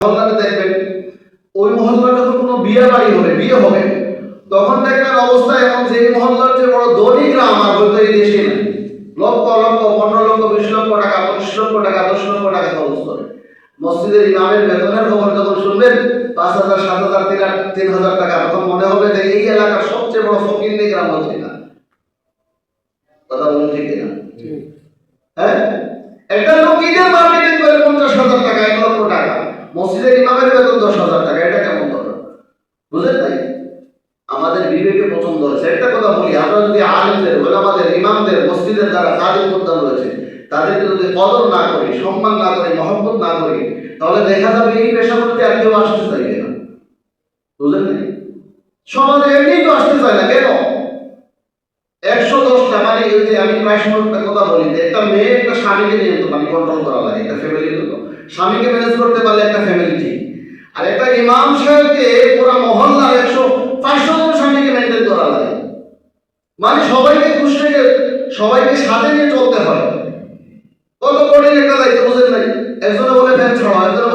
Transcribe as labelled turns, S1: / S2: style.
S1: মহল্লাতে দেখবেন ওই মহল্লা যখন কোনো বিয়ে হবে তখন দেখবেন অবস্থা এমন যে এই মহল্লার যে বড় ধনী গ্রাম আর বলতে এই দেশে নাই, লক্ষ লক্ষ 15 লক্ষ 20 লক্ষ টাকা 25 লক্ষ টাকা 10 লক্ষ টাকা খরচ করে মসজিদের ইমামের বেতনের খবর যখন শুনবেন 5,000 7,000 3,000 টাকা, তখন মনে হবে যে এই এলাকার সবচেয়ে বড় ফকিন্নি গ্রাম হচ্ছে না। কথা বলুন ঠিক না? হ্যাঁ, একটা লোক ঈদের মার্কেটিং করে 50,000 টাকা 1 লক্ষ টাকা, মসজিদের ইমামের বেতন 10,000 টাকা, এটা কেমন কথা? বুঝলেন তাই? আমাদের বিবেকে পছন্দ হয়েছে একটা কথা বলি, আমরা যদি আলেমদের ওলামাদের ইমামদের মসজিদের যারা খাদিম মুদ্দাম রয়েছে তাদেরকে যদি কদর না করি, সম্মান না করি, মহব্বত না করি, তাহলে দেখা যাবে এই পেশা করতে আর কেউ আসতে চাইবে না। বুঝলেন না? সমাজে এমনি তো আসতে চায় না কেন? 110টা মানে এই যে আমি প্রায় সময় একটা কথা বলি যে একটা মেয়ে একটা স্বামীকে নিয়ন্ত্রণ মানে কন্ট্রোল করা লাগে একটা ফ্যামিলির জন্য। স্বামীকে ম্যানেজ করতে পারলে একটা ফ্যামিলি ঠিক, আর একটা ইমাম সাহেবকে পুরো মহল্লার 500 জন স্বামীকে মেনটেন করা লাগে, মানে সবাইকে খুশি রেখে সবাইকে সাথে নিয়ে চলতে হয়। কত কঠিন একটা দায়িত্ব, বুঝেন নাই? একজনে বলে ফ্যান ছাড়াও, একজনে